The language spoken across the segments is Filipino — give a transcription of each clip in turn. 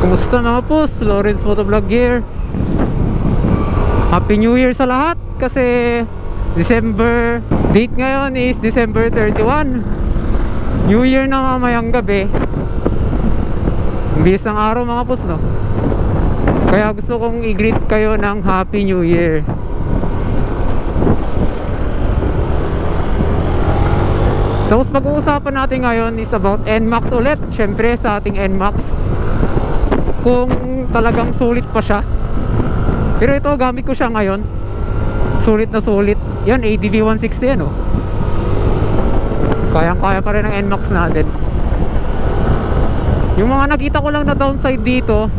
Kumusta mga pus? Lawrence Motovlog here. Happy New Year sa lahat. Kasi December, date ngayon is December 31. New Year na mamayang gabi. Ang bilis ng araw mga pus, no? Kaya gusto kong i-greet kayo ng Happy New Year. Tapos pag-uusapan natin ngayon is about NMAX ulit. Syempre sa ating NMAX, kung talagang sulit pa siya. Pero ito, gamit ko siya ngayon. Sulit na sulit. Yan, ADV 160 yan, oh. Kayang-kaya pa rin ang NMAX natin. Yung mga nakita ko lang na downside dito,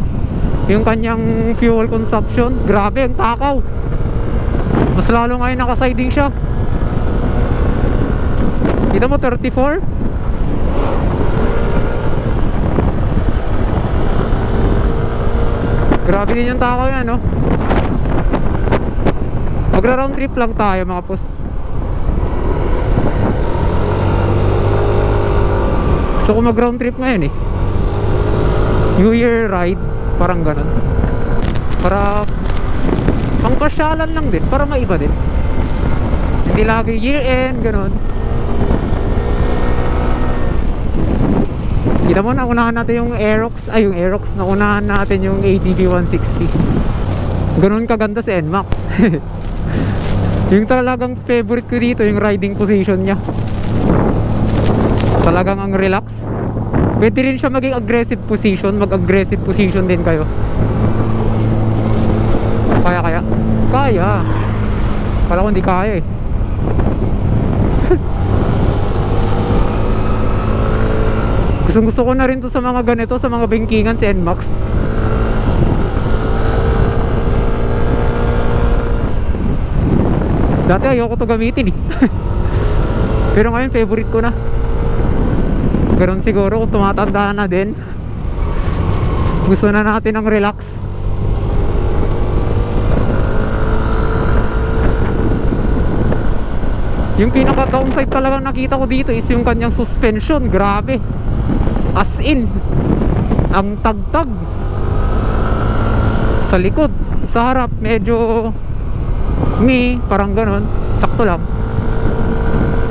yung kanyang fuel consumption. Grabe, ang takaw. Mas lalo ngayon naka-siding siya. Kita mo, 34. Grabe din yung takaw yan, no? Magra-round trip lang tayo mga pus. Gusto ko mag-round trip ngayon eh. New Year ride, parang ganun. Para pangpasyalan lang din, para maiba din. Hindi lagi year end, ganun. Kita mo, naunahan natin yung Aerox. Ay, yung Aerox, naunahan natin yung ATV 160. Ganun kaganda si NMAX. Yung talagang favorite ko dito, yung riding position niya. Talagang ang relax. Pwede rin siya maging aggressive position. Mag-aggressive position din kayo. Kaya. Kaya. Kala ko hindi kaya eh. Gusto ko na rin to sa mga ganito, sa mga bangkingan si NMAX. Dati ayoko to gamitin eh. Pero ngayon favorite ko na. Ganun siguro kung tumatanda na din. Gusto na natin ng relax. Yung pinaka downside talagang nakita ko dito is yung kanyang suspension. Grabe. As in, ang tagtag. Sa likod, sa harap medyo parang ganon, sakto lang.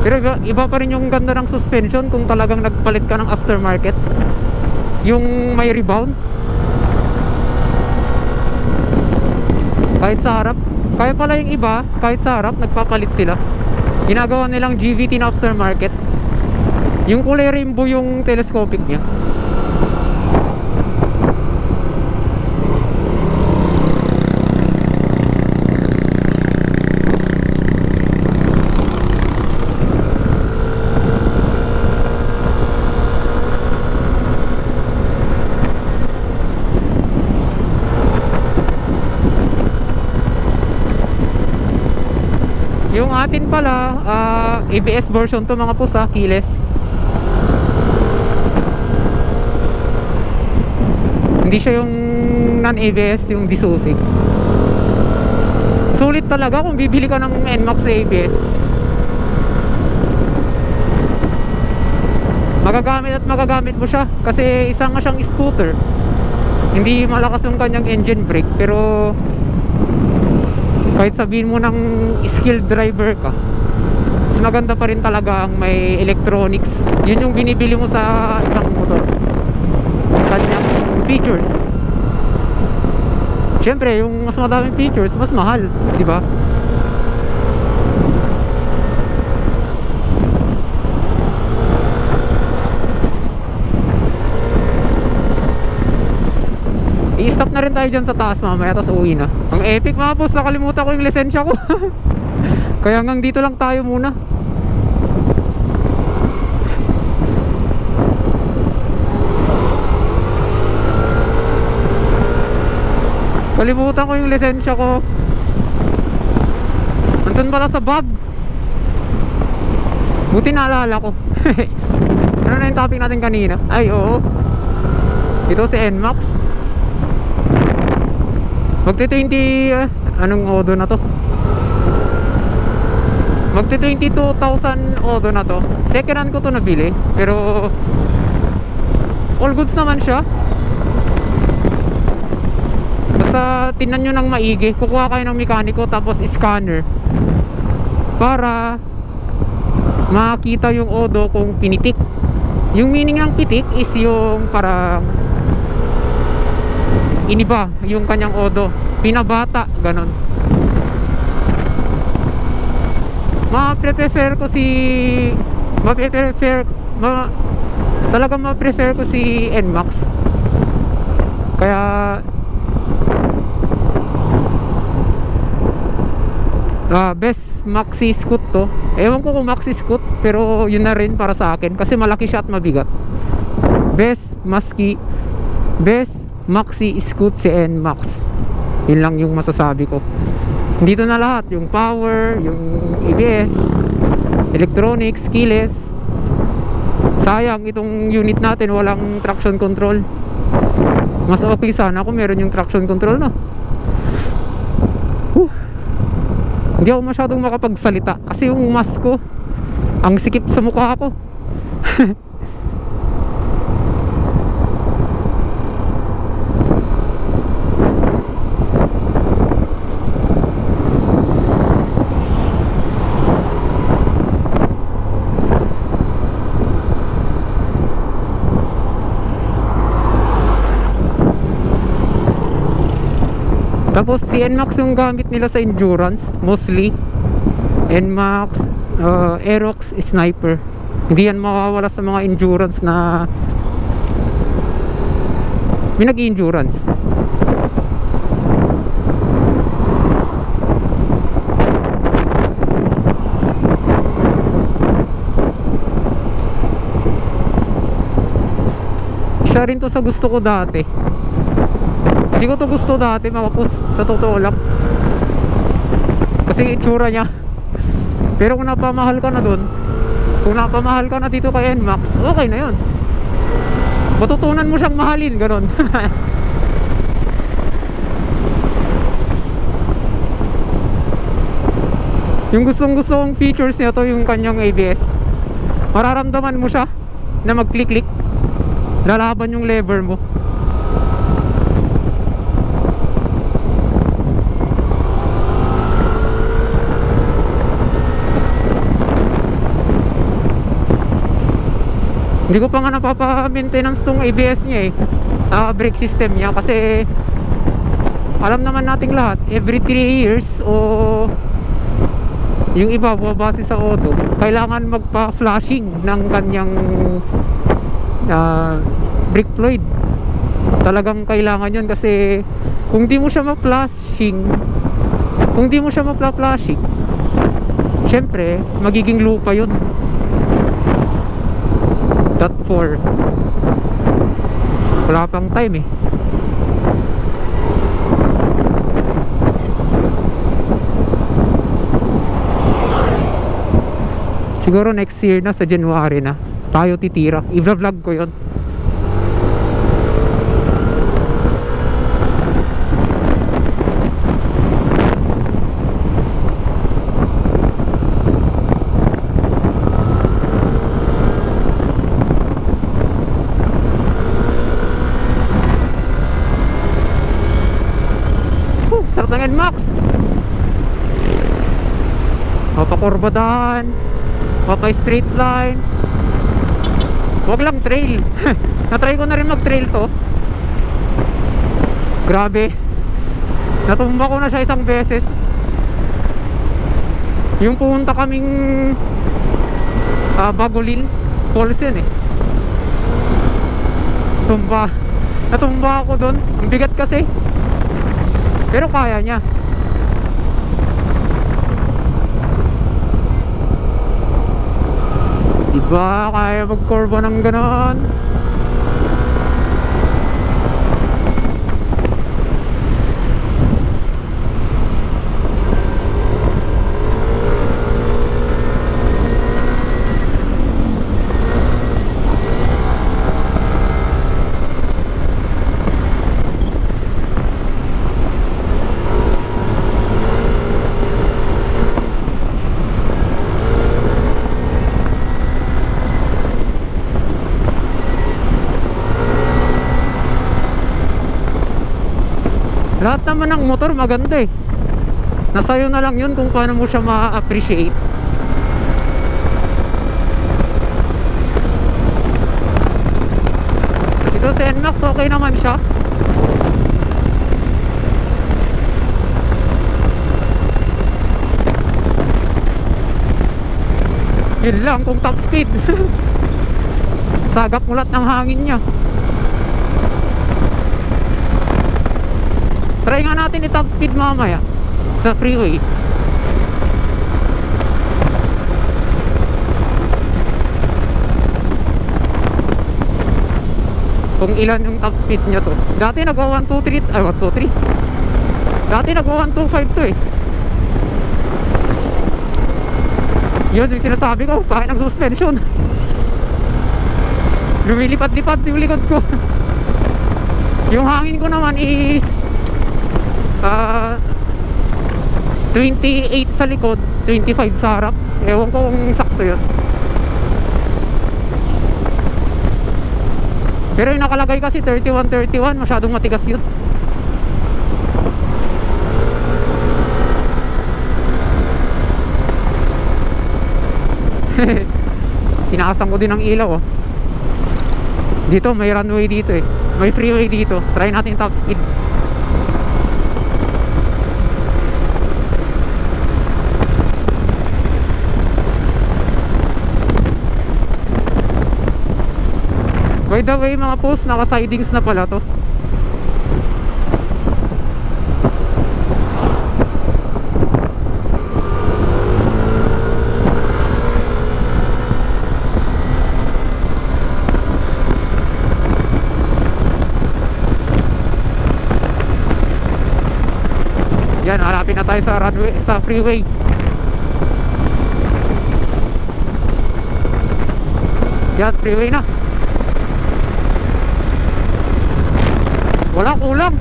Pero iba pa rin yung ganda ng suspension kung talagang nagpalit ka ng aftermarket. Yung may rebound. Kahit sa harap, kaya pala yung iba, kahit sa harap nagpapalit sila. Ginagawa nilang GVT na aftermarket. Yung kulay rainbow yung telescopic niya. Yung atin pala, ABS version to mga pusa, keyless. Hindi siya yung non-ABS, yung disusi. Sulit talaga kung bibili ka ng NMAX na ABS. Magagamit mo siya kasi isa nga siyang scooter. Hindi malakas yung kanyang engine brake, pero kahit sabihin mo ng skilled driver ka, mas maganda pa rin talaga ang may electronics. Yun yung binibili mo sa isang motor, kanyang features. Siyempre yung mas madaming features mas mahal, di ba? I-stop na rin tayo dyan sa taas mamaya, tapos uwi na. Ang epic mga boss, nakalimutan ko yung lisensya ko. Kaya hanggang dito lang tayo muna. Kalimutan ko yung lisensya ko. Nandun pala sa bag. Buti naalala ko. Ano na yung topic natin kanina? Ay oo, ito si NMAX. Magti-20, anong odo na to? Magti-22,000 odo na to. Second hand ko to nabili, pero all goods naman siya. tingnan nyo ng maigi. Kukuha kayo ng mekaniko tapos scanner para makita yung odo kung pinitik. Yung meaning ng pitik is yung parang iniba yung kanyang odo, pinabata, ganon. Ma-prefer ko si talagang ma-prefer ko si NMAX. Kaya best maxi scoot to. Ewan ko kung maxi scoot, pero yun na rin para sa akin kasi malaki siya at mabigat. Best maxi scoot si NMAX. Yun lang yung masasabi ko. Dito na lahat, yung power, yung ABS, electronics, keyless. Sayang itong unit natin walang traction control. Mas okay sana kung meron yung traction control, no? Hindi ako masyadong makapagsalita kasi yung mask ko ang sikip sa mukha ko. Tapos si NMAX yung gamit nila sa endurance mostly. NMAX, Aerox, Sniper. Hindi yan mawawala sa mga endurance na may nag-endurance. Isa rin to sa gusto ko dati. Hindi ko to gusto dati makapos, sa totoo lang. Kasi itsura niya. Pero kung napamahal ka na dun, kung napamahal ka na dito kay NMAX, okay na yun. Matutunan mo siyang mahalin, ganon. Yung gustong kong features niya to, yung kanyang ABS. Mararamdaman mo siya na mag-click-click. Lalaban yung lever mo. Hindi ko pa nga napapa-maintenance tong ABS niya brake system niya kasi alam naman nating lahat every 3 years o yung iba bumabase sa auto, kailangan magpa-flashing ng kanyang brake fluid. Talagang kailangan yun kasi kung di mo siya ma-flashing, syempre magiging lupa yun. .4 wala pang time siguro next year na, sa January na tayo titira. I-vlog ko yun. Sarap ng NMAX. Mapakurbadahan, mapa-straight line. Wag lang trail. Natry ko na rin mag-trail to. Grabe. Natumba ko na siya isang beses. Yung pumunta kaming Bagolin Falls yun Natumba ako doon. Ang bigat kasi. Pero kaya niya. Diba kaya magkurba ng ganon? Lahat naman ng motor maganda eh. Nasa'yo na lang yun kung paano mo siya ma-appreciate. Ito sa NMAX okay naman siya. Yun lang kung top speed. Sagap mulat ng hangin niya. Try nga natin i-top speed mamaya sa freeway. Kung ilan yung top speed niya to. Dati nagwa 123. Ay 123. Dati nagwa 125 to eh. Yun yung sinasabi ko, pakin ng suspension. Lumilipad-lipad yung likod ko. Yung hangin ko naman is 28 sa likod, 25 sa harap. Ewan ko kung sakto yun. Pero yung nakalagay kasi 31-31, masyadong matigas yun. Tinaasan ko din ang ilaw oh. Dito may runway dito eh. May freeway dito. Try natin top speed. By the way mga post, naka-sidings na pala to. Yan, harapin na tayo sa runway, sa freeway. Yan, freeway na. Wala kulang.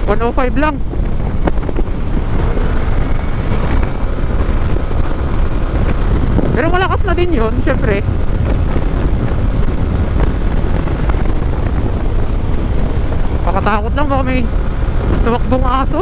105 lang. Pero malakas na din yun, syempre. Pakatakot lang baka may tumakbong aso.